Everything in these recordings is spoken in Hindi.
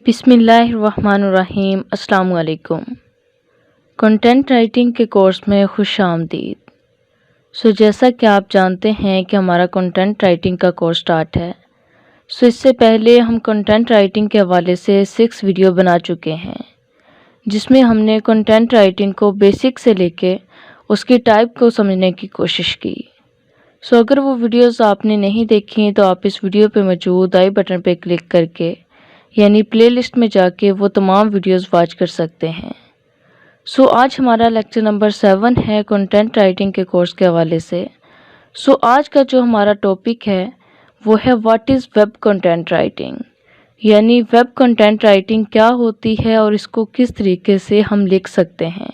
बिस्मिल्लाहिर्रहमानिर्रहीम। अस्सलाम वालेकुम। कंटेंट राइटिंग के कोर्स में खुश आमदीद। जैसा कि आप जानते हैं कि हमारा कंटेंट राइटिंग का कोर्स स्टार्ट है। इससे पहले हम कंटेंट राइटिंग के हवाले से 6 वीडियो बना चुके हैं, जिसमें हमने कंटेंट राइटिंग को बेसिक से लेके उसकी टाइप को समझने की कोशिश की। अगर वो वीडियोस आपने नहीं देखी तो आप इस वीडियो पे मौजूद आई बटन पे क्लिक करके यानी प्लेलिस्ट में जाके वो तमाम वीडियोस वॉच कर सकते हैं। आज हमारा लेक्चर नंबर 7 है कंटेंट राइटिंग के कोर्स के हवाले से। आज का जो हमारा टॉपिक है वो है what is web content writing, यानी वेब कंटेंट राइटिंग क्या होती है और इसको किस तरीके से हम लिख सकते हैं।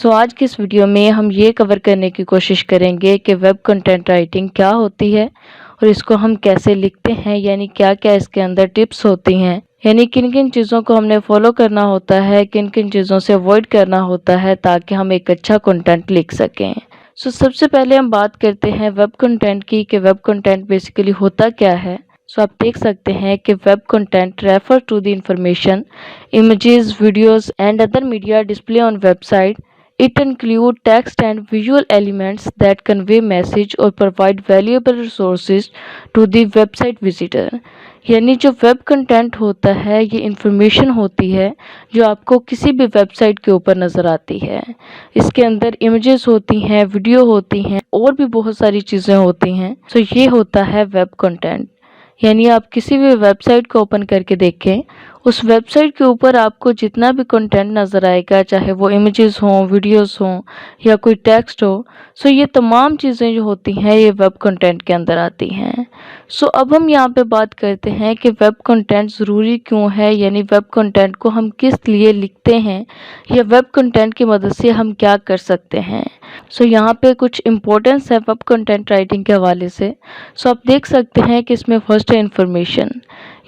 आज की इस वीडियो में हम ये कवर करने की कोशिश करेंगे कि वेब कंटेंट राइटिंग क्या होती है और इसको हम कैसे लिखते हैं, यानी क्या क्या इसके अंदर टिप्स होती हैं, यानी किन किन चीज़ों को हमने फॉलो करना होता है, किन किन चीज़ों से अवॉइड करना होता है ताकि हम एक अच्छा कंटेंट लिख सकें। सबसे पहले हम बात करते हैं वेब कंटेंट की कि वेब कंटेंट बेसिकली होता क्या है। आप देख सकते हैं कि web content refer to the information, images, videos and other media display on website. It includes text and visual elements that convey message or provide valuable resources to the website visitor. यानी जो वेब कंटेंट होता है ये इंफॉर्मेशन होती है जो आपको किसी भी वेबसाइट के ऊपर नज़र आती है। इसके अंदर इमेजेस होती हैं, वीडियो होती हैं और भी बहुत सारी चीज़ें होती हैं। ये होता है वेब कंटेंट। यानी आप किसी भी वेबसाइट को ओपन करके देखें, उस वेबसाइट के ऊपर आपको जितना भी कंटेंट नज़र आएगा, चाहे वो इमेजेस हों, वीडियोस हों या कोई टेक्स्ट हो, ये तमाम चीज़ें जो होती हैं ये वेब कंटेंट के अंदर आती हैं। अब हम यहाँ पे बात करते हैं कि वेब कंटेंट ज़रूरी क्यों है, यानी वेब कंटेंट को हम किस लिए लिखते हैं या वेब कंटेंट की मदद से हम क्या कर सकते हैं। यहाँ पे कुछ इम्पोर्टेंस है वेब कंटेंट राइटिंग के हवाले से। आप देख सकते हैं कि इसमें फर्स्ट है इंफॉर्मेशन,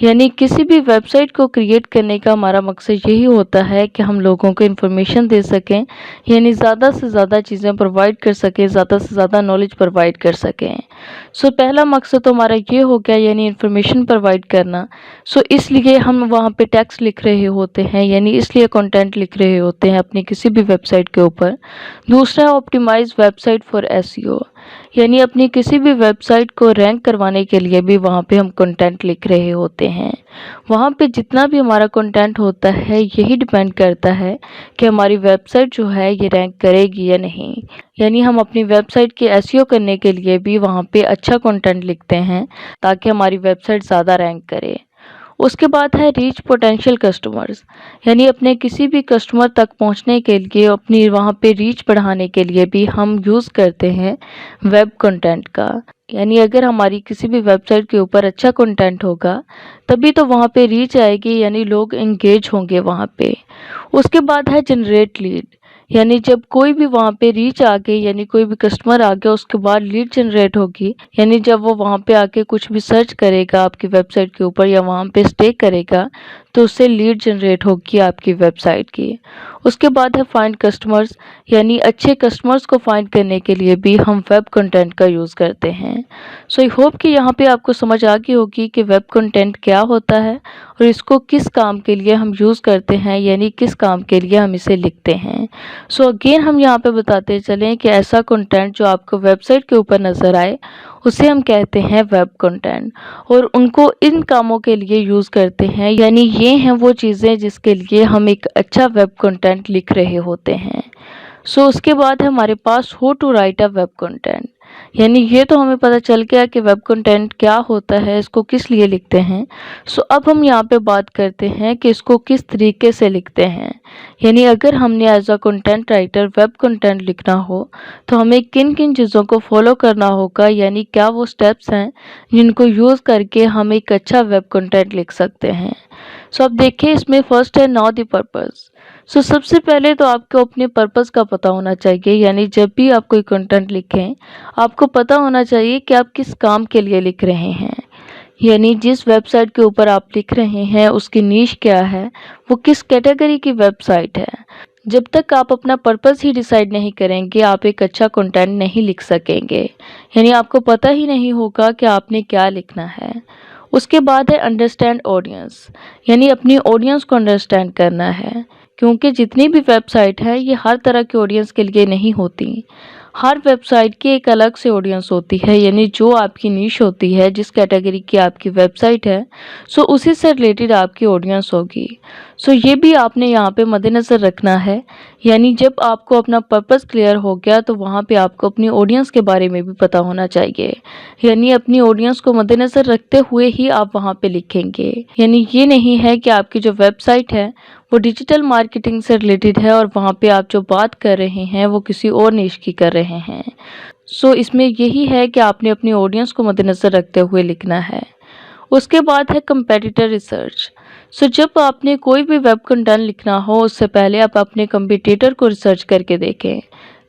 यानी किसी भी वेबसाइट को क्रिएट करने का हमारा मकसद यही होता है कि हम लोगों को इन्फॉर्मेशन दे सकें, यानी ज़्यादा से ज़्यादा चीज़ें प्रोवाइड कर सकें, ज़्यादा से ज़्यादा नॉलेज प्रोवाइड कर सकें। पहला मकसद तो हमारा ये हो गया, यानी इन्फॉर्मेशन प्रोवाइड करना। इसलिए हम वहाँ पे टेक्स्ट लिख रहे होते हैं, यानी इसलिए कंटेंट लिख रहे होते हैं अपनी किसी भी वेबसाइट के ऊपर। दूसरा है ऑप्टिमाइज वेबसाइट फॉर एसईओ, यानी अपनी किसी भी वेबसाइट को रैंक करवाने के लिए भी वहाँ पे हम कंटेंट लिख रहे होते हैं। वहाँ पे जितना भी हमारा कंटेंट होता है यही डिपेंड करता है कि हमारी वेबसाइट जो है ये रैंक करेगी या नहीं। यानी हम अपनी वेबसाइट की एसईओ करने के लिए भी वहाँ पे अच्छा कंटेंट लिखते हैं ताकि हमारी वेबसाइट ज़्यादा रैंक करे। उसके बाद है रीच पोटेंशियल कस्टमर्स, यानी अपने किसी भी कस्टमर तक पहुंचने के लिए, अपनी वहां पे रीच बढ़ाने के लिए भी हम यूज़ करते हैं वेब कंटेंट का। यानी अगर हमारी किसी भी वेबसाइट के ऊपर अच्छा कंटेंट होगा तभी तो वहां पे रीच आएगी, यानी लोग एंगेज होंगे वहां पे। उसके बाद है जनरेट लीड, यानी जब कोई भी वहाँ पे रीच आ गई, यानी कोई भी कस्टमर आ गया, उसके बाद लीड जनरेट होगी, यानी जब वो वहाँ पे आके कुछ भी सर्च करेगा आपकी वेबसाइट के ऊपर या वहाँ पे स्टे करेगा तो उससे लीड जनरेट होगी आपकी वेबसाइट की। उसके बाद है फाइंड कस्टमर्स, यानी अच्छे कस्टमर्स को फाइंड करने के लिए भी हम वेब कंटेंट का यूज़ करते हैं। आई होप कि यहाँ पे आपको समझ आ गई होगी कि वेब कंटेंट क्या होता है और इसको किस काम के लिए हम यूज़ करते हैं, यानी किस काम के लिए हम इसे लिखते हैं। अगेन हम यहाँ पे बताते चलें कि ऐसा कंटेंट जो आपको वेबसाइट के ऊपर नज़र आए उसे हम कहते हैं वेब कंटेंट, और उनको इन कामों के लिए यूज़ करते हैं, यानी ये हैं वो चीज़ें जिसके लिए हम एक अच्छा वेब कंटेंट लिख रहे होते हैं। उसके बाद है हमारे पास how to write a web content, यानी ये तो हमें पता चल गया कि वेब कंटेंट क्या होता है, इसको किस लिए लिखते हैं। अब हम यहाँ पे बात करते हैं कि इसको किस तरीके से लिखते हैं, यानी अगर हमने as a content writer web content लिखना हो तो हमें किन किन चीज़ों को फॉलो करना होगा, यानी क्या वो स्टेप्स हैं जिनको यूज़ करके हम एक अच्छा वेब कंटेंट लिख सकते हैं। अब देखिए इसमें फर्स्ट है नो द पर्पस। सबसे पहले तो आपको अपने पर्पस का पता होना चाहिए, यानी जब भी आप कोई कंटेंट लिखें आपको पता होना चाहिए कि आप किस काम के लिए लिख रहे हैं, यानी जिस वेबसाइट के ऊपर आप लिख रहे हैं उसकी नीश क्या है, वो किस कैटेगरी की वेबसाइट है। जब तक आप अपना पर्पस ही डिसाइड नहीं करेंगे आप एक अच्छा कंटेंट नहीं लिख सकेंगे, यानी आपको पता ही नहीं होगा कि आपने क्या लिखना है। उसके बाद है अंडरस्टैंड ऑडियंस, यानी अपनी ऑडियंस को अंडरस्टैंड करना है, क्योंकि जितनी भी वेबसाइट है ये हर तरह के ऑडियंस के लिए नहीं होती। हर वेबसाइट की एक अलग से ऑडियंस होती है, यानी जो आपकी नीश होती है, जिस कैटेगरी की आपकी वेबसाइट है, सो उसी से रिलेटेड आपकी ऑडियंस होगी। सो ये भी आपने यहाँ पे मद्देनज़र रखना है, यानी जब आपको अपना पर्पस क्लियर हो गया तो वहाँ पे आपको अपनी ऑडियंस के बारे में भी पता होना चाहिए, यानी अपनी ऑडियंस को मद्देनज़र रखते हुए ही आप वहाँ पे लिखेंगे। यानी ये नहीं है कि आपकी जो वेबसाइट है वो डिजिटल मार्केटिंग से रिलेटेड है और वहाँ पे आप जो बात कर रहे हैं वो किसी और निश की कर रहे हैं। सो इसमें यही है कि आपने अपनी ऑडियंस को मद्देनज़र रखते हुए लिखना है। उसके बाद है कंपेटिटर रिसर्च। सो जब आपने कोई भी वेब कंटेंट लिखना हो उससे पहले आप अपने कंपटीटर को रिसर्च करके देखें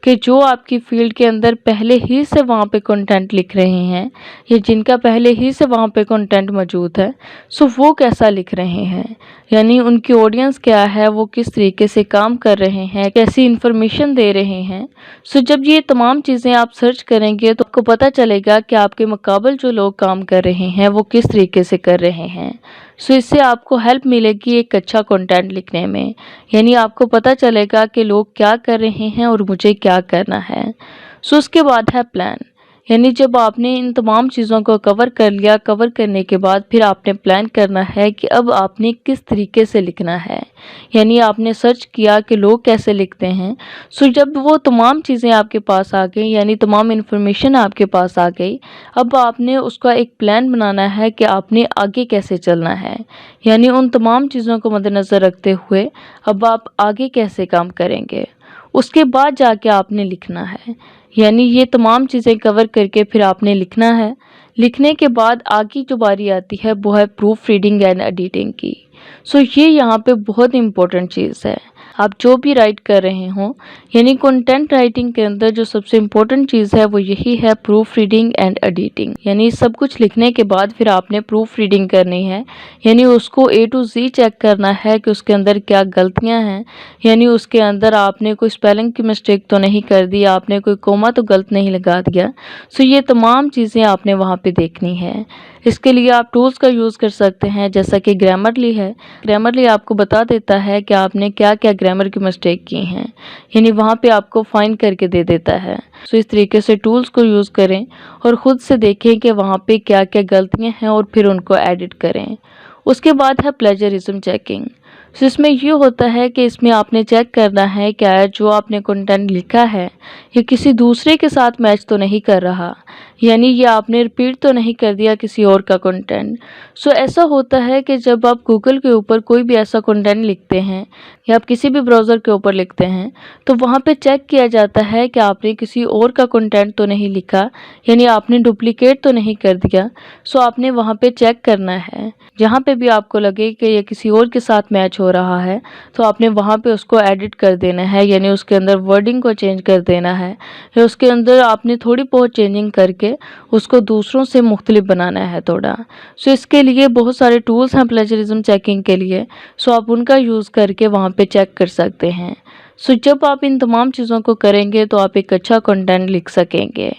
कि जो आपकी फील्ड के अंदर पहले ही से वहाँ पे कंटेंट लिख रहे हैं या जिनका पहले ही से वहाँ पे कंटेंट मौजूद है, सो वो कैसा लिख रहे हैं, यानी उनकी ऑडियंस क्या है, वो किस तरीके से काम कर रहे हैं, कैसी इन्फॉर्मेशन दे रहे हैं। सो जब ये तमाम चीज़ें आप सर्च करेंगे तो आपको पता चलेगा कि आपके मुकाबले जो लोग काम कर रहे हैं वो किस तरीके से कर रहे हैं। सो इससे आपको हेल्प मिलेगी एक अच्छा कंटेंट लिखने में, यानी आपको पता चलेगा कि लोग क्या कर रहे हैं और मुझे क्या करना है। सो उसके बाद है प्लान, यानी जब आपने इन तमाम चीज़ों को कवर कर लिया, कवर करने के बाद फिर आपने प्लान करना है कि अब आपने किस तरीके से लिखना है, यानी आपने सर्च किया कि लोग कैसे लिखते हैं। सो जब वो तमाम चीज़ें आपके पास आ गई, यानी तमाम इन्फॉर्मेशन आपके पास आ गई, अब आपने उसका एक प्लान बनाना है कि आपने आगे कैसे चलना है, यानी उन तमाम चीज़ों को मद्देनज़र रखते हुए अब आप आगे कैसे काम करेंगे। उसके बाद जाके आपने लिखना है, यानी ये तमाम चीज़ें कवर करके फिर आपने लिखना है। लिखने के बाद आगे जो बारी आती है वो है प्रूफ रीडिंग एंड एडिटिंग की। सो ये यहाँ पे बहुत इम्पोर्टेंट चीज़ है। आप जो भी राइट कर रहे हों, यानी कंटेंट राइटिंग के अंदर जो सबसे इम्पोर्टेंट चीज़ है वो यही है प्रूफ रीडिंग एंड एडिटिंग, यानी सब कुछ लिखने के बाद फिर आपने प्रूफ रीडिंग करनी है, यानी उसको A to Z चेक करना है कि उसके अंदर क्या गलतियां हैं, यानी उसके अंदर आपने कोई स्पेलिंग की मिस्टेक तो नहीं कर दी, आपने कोई कोमा तो गलत नहीं लगा दिया। सो ये तमाम चीज़ें आपने वहाँ पे देखनी है। इसके लिए आप टूल्स का यूज़ कर सकते हैं, जैसा कि ग्रामरली है। ग्रामरली आपको बता देता है कि आपने क्या क्या ग्रामर की मिस्टेक की हैं, यानी वहाँ पे आपको फाइन करके दे देता है। सो इस तरीके से टूल्स को यूज़ करें और ख़ुद से देखें कि वहाँ पे क्या क्या गलतियाँ हैं और फिर उनको एडिट करें। उसके बाद है प्लेजरिज्म चेकिंग। सो इसमें ये होता है कि इसमें आपने चेक करना है क्या जो आपने कंटेंट लिखा है ये किसी दूसरे के साथ मैच तो नहीं कर रहा, यानी ये आपने रिपीट तो नहीं कर दिया किसी और का कंटेंट। सो ऐसा होता है कि जब आप गूगल के ऊपर कोई भी ऐसा कंटेंट लिखते हैं या आप किसी भी ब्राउज़र के ऊपर लिखते हैं तो वहाँ पे चेक किया जाता है कि आपने किसी और का कंटेंट तो नहीं लिखा, यानी आपने डुप्लीकेट तो नहीं कर दिया। सो आपने वहाँ पे चेक करना है, जहाँ पे भी आपको लगे कि ये किसी और के साथ मैच हो रहा है तो आपने वहाँ पे उसको एडिट कर देना है, यानी उसके अंदर वर्डिंग को चेंज कर देना है या उसके अंदर आपने थोड़ी बहुत चेंजिंग करके उसको दूसरों से मुख्तलिफ बनाना है थोड़ा। सो इसके लिए बहुत सारे टूल्स हैं प्लेजरिज्म चेकिंग के लिए, सो आप उनका यूज़ करके वहाँ पे चेक कर सकते हैं। सो जब आप इन तमाम चीज़ों को करेंगे तो आप एक अच्छा कंटेंट लिख सकेंगे।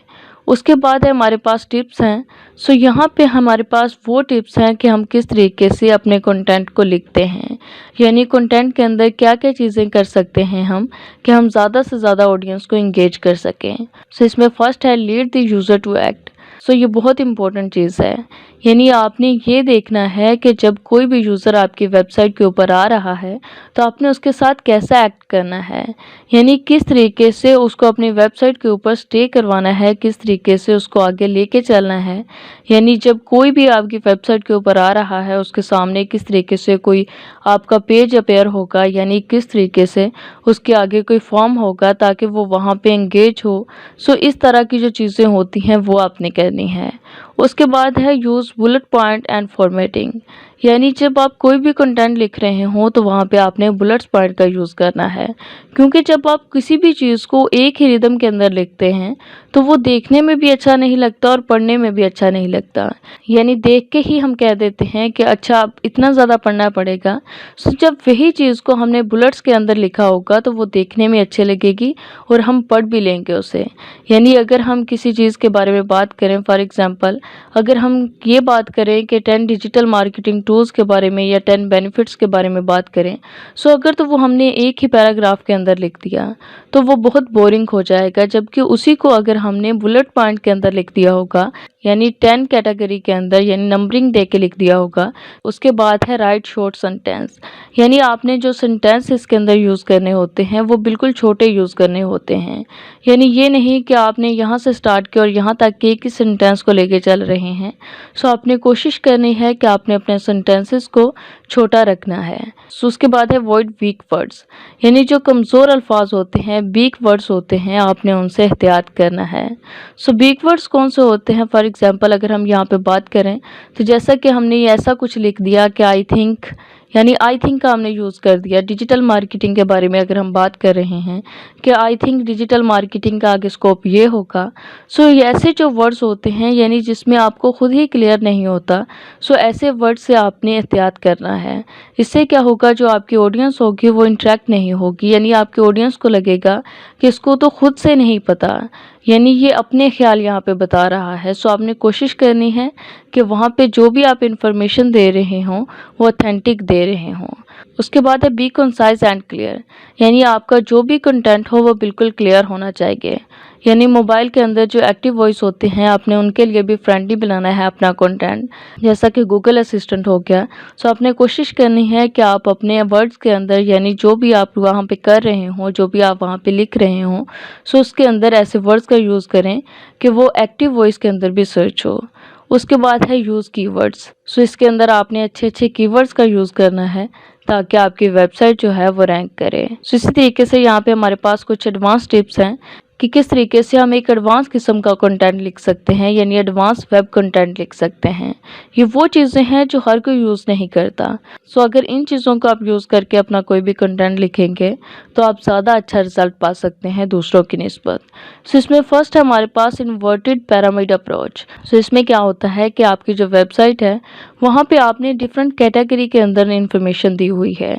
उसके बाद है हमारे पास टिप्स हैं। सो यहाँ पे हमारे पास वो टिप्स हैं कि हम किस तरीके से अपने कंटेंट को लिखते हैं, यानी कंटेंट के अंदर क्या क्या चीज़ें कर सकते हैं हम कि हम ज़्यादा से ज़्यादा ऑडियंस को इंगेज कर सकें। सो इसमें फर्स्ट है lead the user to act. So ये बहुत इंपॉर्टेंट चीज़ है, यानी आपने ये देखना है कि जब कोई भी यूज़र आपकी वेबसाइट के ऊपर आ रहा है तो आपने उसके साथ कैसा एक्ट करना है, यानी किस तरीके से उसको अपनी वेबसाइट के ऊपर स्टे करवाना है, किस तरीके से उसको आगे लेके चलना है। यानी जब कोई भी आपकी वेबसाइट के ऊपर आ रहा है उसके सामने किस तरीके से कोई आपका पेज अपीयर होगा, यानी किस तरीके से उसके आगे कोई फॉर्म होगा ताकि वो वहाँ पे एंगेज हो। सो इस तरह की जो चीज़ें होती हैं वो आपने करनी है। उसके बाद है use bullet point and formatting, यानी जब आप कोई भी कंटेंट लिख रहे हो तो वहाँ पे आपने बुलेट्स पॉइंट का यूज़ करना है, क्योंकि जब आप किसी भी चीज़ को एक ही रिदम के अंदर लिखते हैं तो वो देखने में भी अच्छा नहीं लगता और पढ़ने में भी अच्छा नहीं लगता। यानी देख के ही हम कह देते हैं कि अच्छा अब इतना ज़्यादा पढ़ना पड़ेगा। सो जब वही चीज़ को हमने बुलेट्स के अंदर लिखा होगा तो वो देखने में अच्छी लगेगी और हम पढ़ भी लेंगे उसे। यानी अगर हम किसी चीज़ के बारे में बात करें, फॉर एग्जांपल अगर हम ये बात करें कि 10 डिजिटल मार्केटिंग टूल्स के बारे में या 10 बेनिफिट्स के बारे में बात करें, सो अगर तो वो हमने एक ही पैराग्राफ के अंदर लिख दिया तो वो बहुत बोरिंग हो जाएगा। जबकि उसी को अगर हमने बुलेट पॉइंट के अंदर लिख दिया होगा, यानी 10 कैटेगरी के अंदर, यानी नंबरिंग दे के लिख दिया होगा। उसके बाद है राइट शॉर्ट सेंटेंस, यानी आपने जो सेंटेंस इसके अंदर यूज़ करने होते हैं वो बिल्कुल छोटे यूज़ करने होते हैं। यानी ये नहीं कि आपने यहाँ से स्टार्ट किया और यहाँ तक के एक ही सेंटेंस को लेके चल रहे हैं। सो आपने कोशिश करनी है कि आपने अपने सेंटेंसेस को छोटा रखना है। सो उसके बाद है अवॉइड वीक वर्ड्स, यानी जो कमज़ोर अल्फाज होते हैं, वीक वर्ड्स होते हैं, आपने उनसे एहतियात करना है। सो वीक वर्ड्स कौन से होते हैं? फॉर एग्जांपल अगर हम यहाँ पे बात करें तो जैसा कि हमने ये ऐसा कुछ लिख दिया कि आई थिंक, यानी आई थिंक का हमने यूज़ कर दिया। डिजिटल मार्केटिंग के बारे में अगर हम बात कर रहे हैं कि आई थिंक डिजिटल मार्केटिंग का आगे स्कोप ये होगा। सो ये ऐसे जो वर्ड्स होते हैं यानी जिसमें आपको खुद ही क्लियर नहीं होता, सो ऐसे वर्ड से आपने एहतियात करना है। इससे क्या होगा, जो आपकी ऑडियंस होगी वो इंटरेक्ट नहीं होगी, यानी आपकी ऑडियंस को लगेगा कि इसको तो खुद से नहीं पता, यानी ये अपने ख्याल यहाँ पे बता रहा है। सो आपने कोशिश करनी है कि वहाँ पे जो भी आप इंफॉर्मेशन दे रहे हों वो ऑथेंटिक दे रहे हों। उसके बाद है बी कंसाइज एंड क्लियर, यानी आपका जो भी कंटेंट हो वो बिल्कुल क्लियर होना चाहिए। यानी मोबाइल के अंदर जो एक्टिव वॉइस होते हैं आपने उनके लिए भी फ्रेंडली बनाना है अपना कंटेंट, जैसा कि गूगल असिस्टेंट हो गया। सो आपने कोशिश करनी है कि आप अपने वर्ड्स के अंदर, यानी जो भी आप वहाँ पे कर रहे हो, जो भी आप वहाँ पे लिख रहे हो, सो उसके अंदर ऐसे वर्ड्स का यूज़ करें कि वो एक्टिव वॉइस के अंदर भी सर्च हो। उसके बाद है यूज़ कीवर्ड्स। सो इसके अंदर आपने अच्छे अच्छे कीवर्ड्स का यूज़ करना है ताकि आपकी वेबसाइट जो है वो रैंक करे। सो इसी तरीके से यहाँ पे हमारे पास कुछ एडवांस टिप्स हैं कि किस तरीके से हम एक एडवांस किस्म का कंटेंट लिख सकते हैं, यानी एडवांस वेब कंटेंट लिख सकते हैं। ये वो चीज़ें हैं जो हर कोई यूज़ नहीं करता। सो अगर इन चीज़ों को आप यूज़ करके अपना कोई भी कंटेंट लिखेंगे तो आप ज़्यादा अच्छा रिजल्ट पा सकते हैं दूसरों की निस्बत। सो इसमें फर्स्ट है हमारे पास इन्वर्टेड पिरामिड अप्रोच। सो इसमें क्या होता है कि आपकी जो वेबसाइट है वहाँ पे आपने डिफरेंट कैटेगरी के अंदर इन्फॉर्मेशन दी हुई है।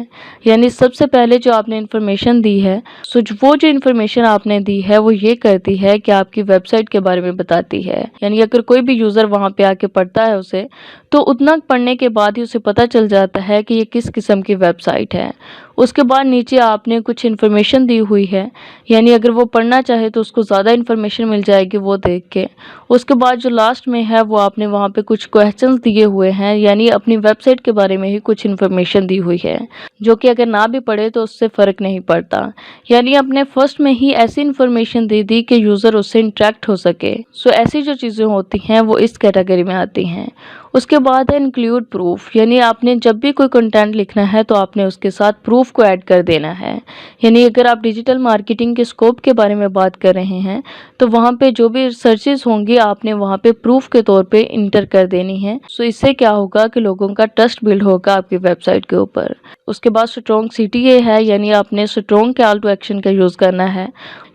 यानी सबसे पहले जो आपने इन्फॉर्मेशन दी है, सो वो जो इन्फॉर्मेशन आपने दी है वो ये करती है कि आपकी वेबसाइट के बारे में बताती है। यानी अगर कोई भी यूज़र वहाँ पे आके पढ़ता है उसे, तो उतना पढ़ने के बाद ही उसे पता चल जाता है कि ये किस किस्म की वेबसाइट है। उसके बाद नीचे आपने कुछ इन्फॉर्मेशन दी हुई है, यानी अगर वो पढ़ना चाहे तो उसको ज़्यादा इन्फॉर्मेशन मिल जाएगी वो देख के। उसके बाद जो लास्ट में है वो आपने वहाँ पे कुछ क्वेश्चंस दिए हुए हैं, यानी अपनी वेबसाइट के बारे में ही कुछ इन्फॉर्मेशन दी हुई है, जो कि अगर ना भी पढ़े तो उससे फ़र्क नहीं पड़ता। यानी आपने फर्स्ट में ही ऐसी इन्फॉर्मेशन दे दी कि यूज़र उससे इंटरेक्ट हो सके। सो ऐसी जो चीज़ें होती हैं वो इस कैटेगरी में आती हैं। उसके बाद है इंक्लूड प्रूफ, यानी आपने जब भी कोई कंटेंट लिखना है तो आपने उसके साथ प्रूफ को ऐड कर देना है। यानी अगर आप डिजिटल मार्केटिंग के स्कोप के बारे में बात कर रहे हैं तो वहाँ पे जो भी सर्चेस होंगी आपने वहाँ पे प्रूफ के तौर पे इंटर कर देनी है। सो इससे क्या होगा कि लोगों का ट्रस्ट बिल्ड होगा आपकी वेबसाइट के ऊपर। उसके बाद स्ट्रॉन्ग CTA है, यानी आपने स्ट्रॉन्ग कॉल टू एक्शन का यूज़ करना है,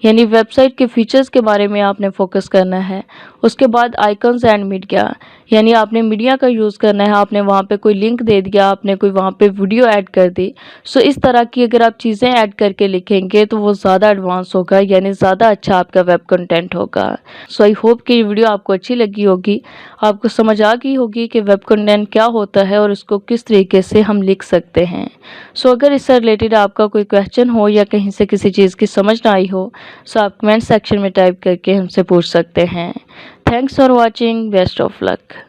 यानी वेबसाइट के फीचर्स के बारे में आपने फोकस करना है। उसके बाद आइकन्स एंड मीडिया, यानी आपने मीडिया का यूज़ करना है। आपने वहाँ पे कोई लिंक दे दिया, आपने कोई वहाँ पे वीडियो ऐड कर दी। सो इस तरह की अगर आप चीज़ें ऐड करके लिखेंगे तो वो ज़्यादा एडवांस होगा, यानी ज़्यादा अच्छा आपका वेब कंटेंट होगा। सो आई होप कि ये वीडियो आपको अच्छी लगी होगी, आपको समझ आ गई होगी कि वेब कंटेंट क्या होता है और इसको किस तरीके से हम लिख सकते हैं। सो अगर इससे रिलेटेड आपका कोई क्वेश्चन हो या कहीं से किसी चीज़ की समझ ना आई हो, सो आप कमेंट सेक्शन में टाइप करके हमसे पूछ सकते हैं। Thanks for watching, best of luck.